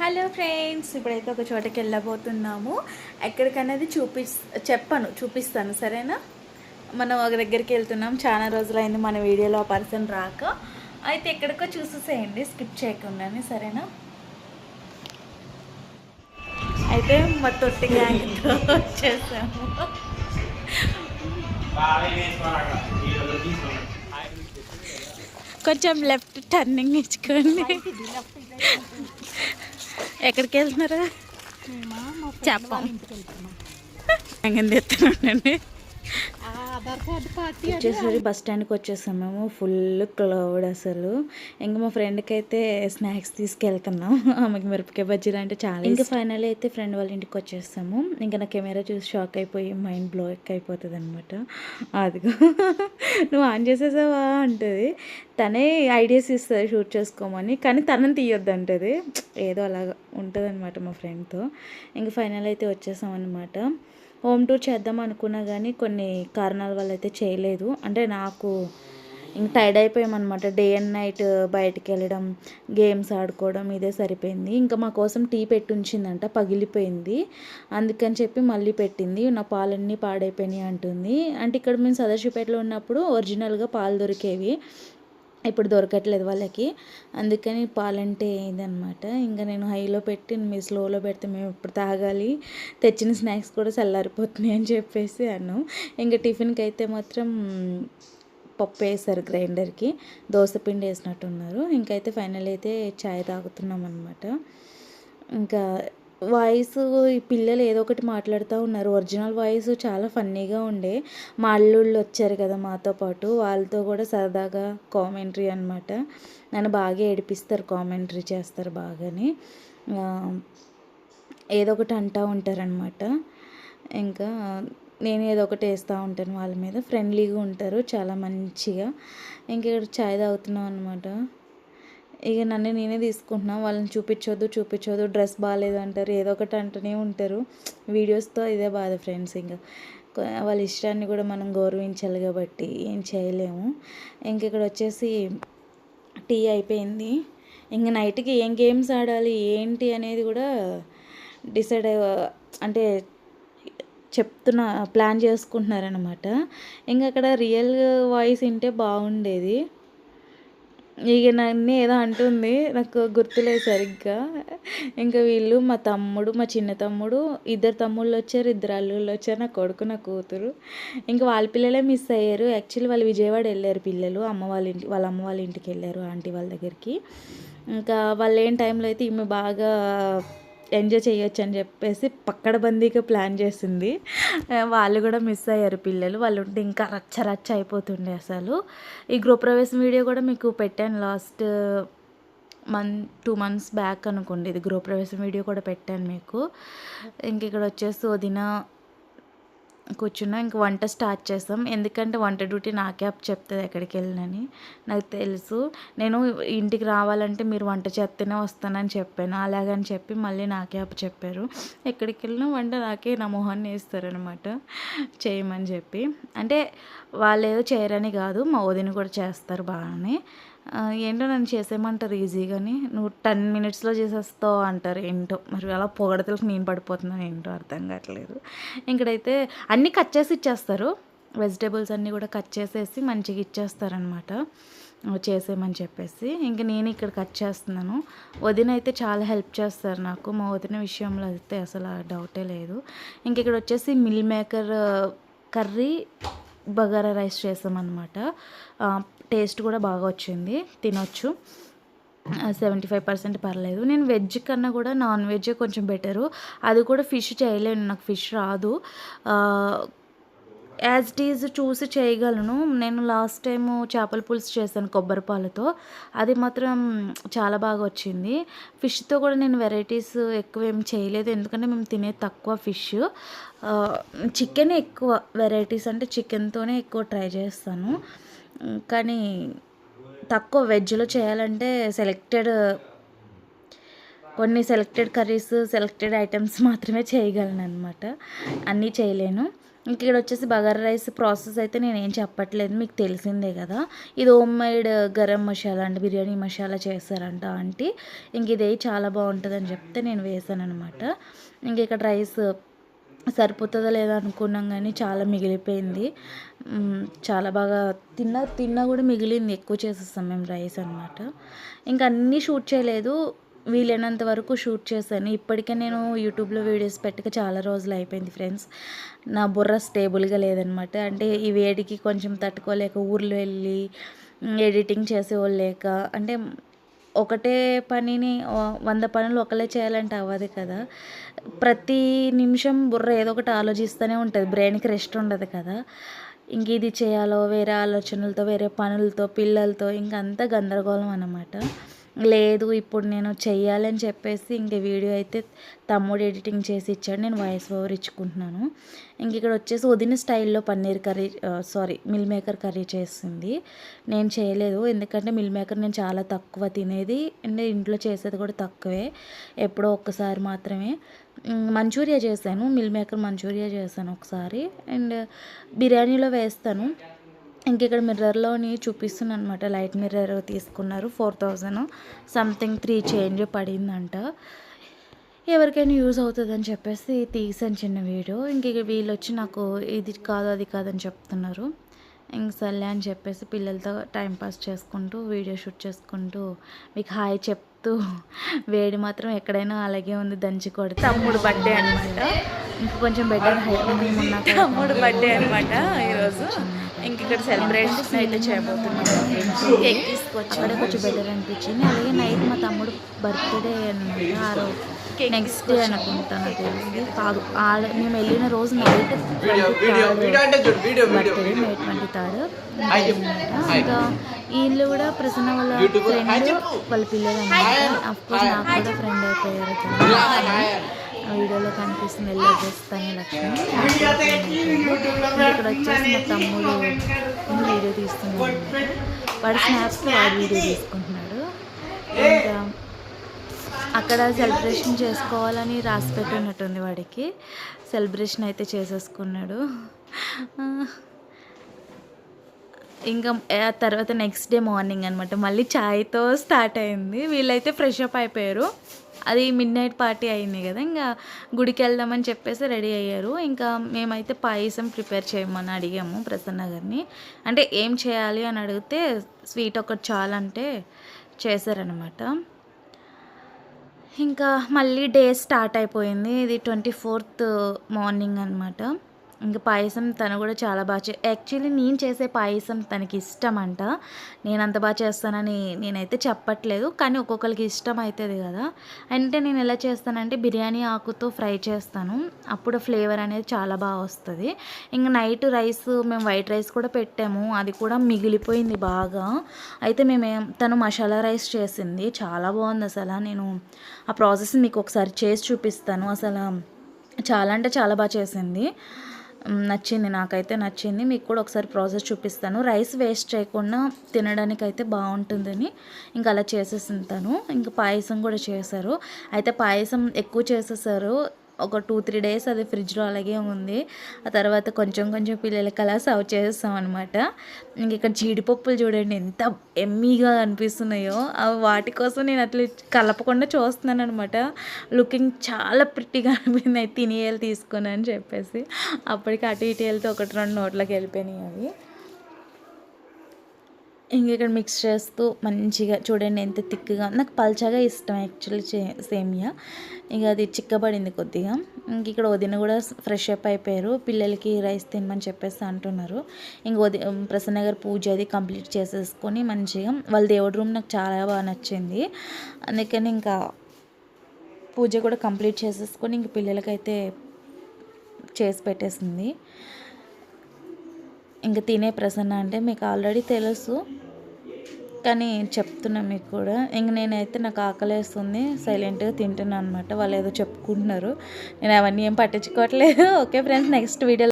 Hello friends, ఇప్పుడైతే ఒక చోటకి వెళ్ళబోతున్నాము. ఎక్కడికనేది చూపిస్తాను, సరేనా? మనం ఒక దగ్గరికి వెళ్తున్నాం. చాలా రోజులైంది మన వీడియోలో ఆ పర్సన్ రాక. అయితే ఎక్కడికో చూసేసేయండి, స్కిప్ చేయకుండానే, సరేనా? అయితే మా తొట్టి గ్యాంగ్తో వచ్చేసాము. కొంచెం లెఫ్ట్ టర్నింగ్ ఇచ్చుకోండి. ఎక్కడికి వెళ్తున్నారు? చెప్పండి. వచ్చేసరి బస్ స్టాండ్కి వచ్చేసాం. మేము ఫుల్ క్లౌడ్ అసలు. ఇంకా మా ఫ్రెండ్కి అయితే స్నాక్స్ తీసుకెళ్తున్నాం. ఆమెకి మిరపకాయ బజ్జీలు అంటే చాలా. ఇంకా ఫైనల్ అయితే ఫ్రెండ్ వాళ్ళ ఇంటికి వచ్చేసాము. ఇంకా నా కెమెరా చూసి షాక్ అయిపోయి మైండ్ బ్లోక్ అయిపోతుంది అనమాట. అదిగో నువ్వు ఆన్ చేసేసావా అంటుంది. తనే ఐడియాస్ ఇస్తుంది షూట్ చేసుకోమని, కానీ తనని తీయొద్దు అంటుంది. ఏదో అలాగా ఉంటుంది అనమాట మా ఫ్రెండ్తో. ఇంకా ఫైనల్ అయితే వచ్చేసాం అనమాట. హోమ్ టూర్ చేద్దాం అనుకున్నా కానీ కొన్ని కారణాల వల్ల అయితే చేయలేదు. అంటే నాకు ఇంక టైర్డ్ అయిపోయామన్నమాట. డే అండ్ నైట్ బయటికి వెళ్ళడం, గేమ్స్ ఆడుకోవడం ఇదే సరిపోయింది. ఇంకా మా కోసం టీ పెట్టి ఉంచిందంట, పగిలిపోయింది. అందుకని చెప్పి మళ్ళీ పెట్టింది. నా పాలన్నీ పాడైపోయినాయి అంటుంది. అంటే ఇక్కడ మేము సదాశివపేటలో ఉన్నప్పుడు ఒరిజినల్గా పాలు దొరికేవి, ఇప్పుడు దొరకట్లేదు వాళ్ళకి. అందుకని పాలంటే ఇదనమాట. ఇంకా నేను హైలో పెట్టి మీరు స్లోలో పెడితే మేము ఇప్పుడు తాగాలి, తెచ్చిన స్నాక్స్ కూడా చల్లారిపోతున్నాయి అని చెప్పేసి అన్నాం. ఇంకా టిఫిన్కి అయితే మాత్రం పప్పు వేసారు గ్రైండర్కి, దోశపిండి వేసినట్టున్నారు. ఇంకైతే ఫైనల్ అయితే చాయ్ తాగుతున్నాం అనమాట. ఇంకా వాయిస్ ఈ పిల్లలు ఏదో ఒకటి మాట్లాడుతూ ఉన్నారు. ఒరిజినల్ వాయిస్ చాలా ఫన్నీగా ఉండే. మా అల్లుళ్ళు వచ్చారు కదా మాతో పాటు, వాళ్ళతో కూడా సరదాగా కామెంటరీ అనమాట. నన్ను బాగా ఏడిపిస్తారు, కామెంటరీ చేస్తారు బాగాని. ఏదో ఒకటి అంటూ ఉంటారనమాట. ఇంకా నేను ఏదో ఒకటి వేస్తూ ఉంటాను వాళ్ళ మీద. ఫ్రెండ్లీగా ఉంటారు చాలా మంచిగా. ఇంక ఇక్కడ చాయ్ తాగుతున్నాం అనమాట. ఇక నన్ను నేనే తీసుకుంటున్నాను. వాళ్ళని చూపించొద్దు, డ్రెస్ బాగాలేదు అంటారు, ఏదో ఒకటి అంటూనే ఉంటారు. వీడియోస్తో ఇదే బాధ ఫ్రెండ్స్. ఇంకా వాళ్ళ ఇష్టాన్ని కూడా మనం గౌరవించాలి కాబట్టి ఏం చేయలేము. ఇంక ఇక్కడ వచ్చేసి టీ అయిపోయింది. ఇంక నైట్కి ఏం గేమ్స్ ఆడాలి ఏంటి అనేది కూడా డిసైడ్ అంటే ప్లాన్ చేసుకుంటున్నారనమాట. ఇంకా అక్కడ రియల్ వాయిస్ వింటే బాగుండేది. ఇక నన్ను ఏదో అంటుంది, నాకు గుర్తులేదు సరిగ్గా. ఇంకా వీళ్ళు మా తమ్ముడు, మా చిన్న తమ్ముడు, ఇద్దరు తమ్ముళ్ళు వచ్చారు, ఇద్దరు అల్లుళ్ళు వచ్చారు, నా కొడుకు, నా కూతురు. ఇంకా వాళ్ళ పిల్లలే మిస్ అయ్యారు. యాక్చువల్లీ వాళ్ళు విజయవాడ వెళ్ళారు పిల్లలు, వాళ్ళ అమ్మ వాళ్ళ ఇంటికి వెళ్ళారు, ఆంటీ వాళ్ళ దగ్గరికి. ఇంకా వాళ్ళు ఏం టైంలో అయితే ఈమె బాగా ఎంజాయ్ చేయొచ్చు అని చెప్పేసి పక్కడబందీగా ప్లాన్ చేసింది. వాళ్ళు కూడా మిస్ అయ్యారు పిల్లలు. వాళ్ళు ఉంటే ఇంకా రచ్చ అయిపోతుండే అసలు. ఈ గృహప్రవేశం వీడియో కూడా మీకు పెట్టాను లాస్ట్ 2 months బ్యాక్ అనుకోండి. ఇది గృహప్రవేశం వీడియో కూడా పెట్టాను మీకు. ఇంక ఇక్కడ వచ్చేసి వదిన కూర్చున్నా. ఇంక వంట స్టార్ట్ చేస్తాం. ఎందుకంటే వంట డ్యూటీ నాకే అప్ చెప్తుంది ఎక్కడికి వెళ్ళినని నాకు తెలుసు. నేను ఇంటికి రావాలంటే మీరు వంట చేస్తేనే వస్తానని చెప్పాను. అలాగని చెప్పి మళ్ళీ నాకే అప్ చెప్పారు. ఎక్కడికి వెళ్ళినా వంట నాకే నా మొహాన్ని వేస్తారనమాట చేయమని చెప్పి. అంటే వాళ్ళు ఏదో చేయరని కాదు, మా వదిన కూడా చేస్తారు బాగానే. ఏంటో నన్ను చేసేయమంటారు ఈజీగాని, నువ్వు 10 minutesలో చేసేస్తావు అంటారు. ఏంటో మరి అలా పొగడతలకు నేను పడిపోతున్నాను, ఏంటో అర్థం కావట్లేదు. ఇక్కడైతే అన్నీ కట్ చేసి ఇచ్చేస్తారు, వెజిటేబుల్స్ అన్నీ కూడా కట్ చేసేసి మంచిగా ఇచ్చేస్తారనమాట చేసేయమని చెప్పేసి. ఇంక నేను ఇక్కడ కట్ చేస్తున్నాను. వదిన అయితే చాలా హెల్ప్ చేస్తారు నాకు. మా వదిన విషయంలో అయితే అసలు డౌటే లేదు. ఇంక ఇక్కడ వచ్చేసి meal maker curry, bagara rice చేసామన్నమాట. టేస్ట్ కూడా బాగా వచ్చింది, తినొచ్చు. 75% పర్లేదు. నేను వెజ్ కన్నా కూడా నాన్ వెజ్ కొంచెం బెటరు. అది కూడా ఫిష్ చేయలేను, నాకు ఫిష్ రాదు. యాజ్ ఇట్ ఈజ్ చూసి చేయగలను. నేను లాస్ట్ టైము చేపల పులుసు చేశాను కొబ్బరి పాలతో, అది మాత్రం చాలా బాగా వచ్చింది. ఫిష్తో కూడా నేను వెరైటీస్ ఎక్కువ ఏం చేయలేదు, ఎందుకంటే మేము తినేది తక్కువ ఫిష్. చికెన్ ఎక్కువ వెరైటీస్, అంటే చికెన్తోనే ఎక్కువ ట్రై చేస్తాను. కానీ తక్కువ వెజ్లో చేయాలంటే కొన్ని సెలెక్టెడ్ కర్రీస్, సెలెక్టెడ్ ఐటమ్స్ మాత్రమే చేయగలను అనమాట, అన్నీ చేయలేను. ఇక్కడ వచ్చేసి బగారా రైస్ ప్రాసెస్ అయితే నేనేం చెప్పట్లేదు, మీకు తెలిసిందే కదా. ఇది హోమ్ మేడ్ గరం మసాలా అండి, బిర్యానీ మసాలా చేస్తారంట ఆంటీ. ఇంక ఇదే చాలా బాగుంటుందని చెప్తే నేను వేసాను అనమాట. ఇంక ఇక్కడ రైస్ సరిపోతుందో లేదో అనుకున్నాం కానీ చాలా మిగిలిపోయింది. చాలా బాగా తిన్నా కూడా మిగిలింది, ఎక్కువ చేసేస్తాం మేము రైస్ అనమాట. ఇంకా అన్నీ షూట్ చేయలేదు, వీలైనంత వరకు షూట్ చేశాను. ఇప్పటికే నేను యూట్యూబ్లో వీడియోస్ పెట్టక చాలా రోజులు అయిపోయింది ఫ్రెండ్స్. నా బుర్ర స్టేబుల్గా లేదనమాట. అంటే ఈ వేడికి కొంచెం తట్టుకోలేక ఊర్లో వెళ్ళి ఎడిటింగ్ చేసేవాళ్ళు లేక, అంటే ఒకటే పనిని 100 పనులు ఒకలే చేయాలంటే అవ్వదు కదా. ప్రతి నిమిషం బుర్ర ఏదో ఒకటి ఆలోచిస్తూనే ఉంటుంది, బ్రెయిన్కి రెస్ట్ ఉండదు కదా. ఇంక ఇది చేయాలో వేరే ఆలోచనలతో, వేరే పనులతో, పిల్లలతో ఇంకంతా గందరగోళం అన్నమాట. లేదు ఇప్పుడు నేను చెయ్యాలని చెప్పేసి ఇంక వీడియో అయితే తమ్ముడు ఎడిటింగ్ చేసి ఇచ్చాడు, నేను వాయిస్ ఓవర్ ఇచ్చుకుంటున్నాను. ఇంక ఇక్కడ వచ్చేసి వదిన స్టైల్లో paneer curry, meal maker curry చేసింది. నేను చేయలేదు, ఎందుకంటే మిల్ మేకర్ నేను చాలా తక్కువ తినేది అండ్ ఇంట్లో చేసేది కూడా తక్కువే, ఎప్పుడో ఒక్కసారి మాత్రమే. మంచూరియా చేశాను, మిల్ మేకర్ మంచూరియా చేశాను ఒకసారి, అండ్ బిర్యానీలో వేస్తాను. ఇంక ఇక్కడ మిర్రర్లోని చూపిస్తున్నాను అనమాట, లైట్ మిర్రర్ తీసుకున్నారు, 4000 సంథింగ్ 3 చేంజ్ పడిందంట. ఎవరికైనా యూజ్ అవుతుందని చెప్పేసి తీసాను చిన్న వీడియో. ఇంక వీళ్ళు వచ్చి నాకు ఇది కాదు అది కాదని చెప్తున్నారు. ఇంక సర్లే అని చెప్పేసి పిల్లలతో టైంపాస్ చేసుకుంటూ వీడియో షూట్ చేసుకుంటూ మీకు హాయ్ చెప్తూ, వేడి మాత్రం ఎక్కడైనా అలాగే ఉంది, దంచి కొడితే. తమ్ముడు బర్త్డే అనమాట, ఇంకా కొంచెం బెటర్ హైట్ ఉన్నా. తమ్ముడు బర్త్డే అనమాట ఈరోజు. ఇంక ఇక్కడ సెలబ్రేషన్ అయితే చేయబోతున్నాను. కేక్ తీసుకొచ్చి అక్కడే కొంచెం బెటర్ అనిపించింది. అలాగే నైట్ మా తమ్ముడు బర్త్డే అనమాట, ఆ రోజు నెక్స్ట్ డే అనుకుంటాను తెలిసి కాదు, మేము వెళ్ళిన రోజు నైట్ బర్త్డే, మే 23rd. ఇంకా వీళ్ళు కూడా ప్రసన్న వాళ్ళ ఫ్రెండ్, వాళ్ళ పిల్లలు అనమాట. అఫ్కోర్స్ నాకు కూడా ఫ్రెండ్ అయిపోయారు. వీడియోలో కనిపిస్తుంది ఎల్లో చేస్తాను లక్ష్మి. ఇక్కడ వచ్చేసి మా తమ్ముడు వీడియో తీస్తున్నాడు, వాడు స్నాప్స్లో వాడు వీడియో తీసుకుంటున్నాడు. ఇంకా అక్కడ సెలబ్రేషన్ చేసుకోవాలని రాసి పెట్టినట్టుంది వాడికి, సెలబ్రేషన్ అయితే చేసేసుకున్నాడు. ఇంకా తర్వాత నెక్స్ట్ డే మార్నింగ్ అనమాట, మళ్ళీ ఛాయ్తో స్టార్ట్ అయింది. వీళ్ళైతే ఫ్రెష్ అప్ అయిపోయారు, అది మిడ్నైట్ పార్టీ అయింది కదా, ఇంకా గుడికి వెళ్దామని చెప్పేసి రెడీ అయ్యారు. ఇంకా మేమైతే పాయసం ప్రిపేర్ చేయమని అడిగాము ప్రసన్న గారిని. అంటే ఏం చేయాలి అని అడిగితే స్వీట్ ఒకటి చాలంటే చేశారనమాట. ఇంకా మళ్ళీ డే స్టార్ట్ అయిపోయింది. ఇది 24th మార్నింగ్ అనమాట. ఇంకా పాయసం తను కూడా చాలా బాగా యాక్చువల్లీ నేను చేసే పాయసం తనకి ఇష్టం అంట. నేను అంత బాగా చేస్తానని నేనైతే చెప్పట్లేదు, కానీ ఒక్కొక్కరికి ఇష్టం అవుతుంది కదా. అంటే నేను ఎలా చేస్తానంటే బిర్యానీ ఆకుతో ఫ్రై చేస్తాను, అప్పుడు ఫ్లేవర్ అనేది చాలా బాగా వస్తుంది. ఇంకా నైట్ రైస్ మేము వైట్ రైస్ కూడా పెట్టాము, అది కూడా మిగిలిపోయింది బాగా. అయితే తను మసాలా రైస్ చేసింది, చాలా బాగుంది అసలు. నేను ఆ ప్రాసెస్ మీకు ఒకసారి చేసి చూపిస్తాను. అసలు చాలా అంటే చాలా బాగా చేసింది, నచ్చింది, నాకైతే నచ్చింది. మీకు కూడా ఒకసారి ప్రాసెస్ చూపిస్తాను. రైస్ వేస్ట్ చేయకుండా తినడానికి అయితే బాగుంటుందని ఇంకా అలా చేసేసింటాను. ఇంకా పాయసం కూడా చేశారు, అయితే పాయసం ఎక్కువ చేసేసారు. ఒక 2-3 days అది ఫ్రిడ్జ్లో అలాగే ఉంది. ఆ తర్వాత కొంచెం కొంచెం పిల్లలకి అలా సర్వ్ చేస్తాం అనమాట. ఇంక ఇక్కడ జీడిపప్పులు చూడండి ఎంత ఎమ్మీగా అనిపిస్తున్నాయో, వాటి కోసం నేను అట్లా కలపకుండా చూస్తున్నాను అనమాట. లుకింగ్ చాలా ప్రిట్టిగా అనిపింది, తినేయాలి తీసుకొని అని చెప్పేసి. అప్పటికి అటు ఇటు వెళ్తే 1-2 నోట్లోకి వెళ్ళిపోయినాయి అవి. ఇంక ఇక్కడ మిక్స్ చేస్తూ మంచిగా చూడండి ఎంత థిక్గా, నాకు పల్చగా ఇష్టం యాక్చువల్లీ సేమియా. ఇక అది చిక్కబడింది కొద్దిగా. ఇంక ఇక్కడ వదిన కూడా ఫ్రెష్ అప్ అయిపోయారు, పిల్లలకి రైస్ తినమని చెప్పేసి అంటున్నారు. ఇంక ప్రసన్న గారు పూజ అది కంప్లీట్ చేసేసుకొని మంచిగా వాళ్ళ దేవుడి రూమ్ నాకు చాలా బాగా నచ్చింది, అందుకని ఇంకా పూజ కూడా కంప్లీట్ చేసేసుకొని ఇంక పిల్లలకైతే చేసి పెట్టేసింది. ఇంకా తినే ప్రసన్న అంటే మీకు ఆల్రెడీ తెలుసు, కానీ చెప్తున్నా మీకు కూడా. ఇంక నేనైతే నాకు ఆకలేస్తుంది, సైలెంట్గా తింటున్నాను అనమాట. వాళ్ళు ఏదో చెప్పుకుంటున్నారు, నేను అవన్నీ ఏం పట్టించుకోవట్లేదు. Okay friends, next video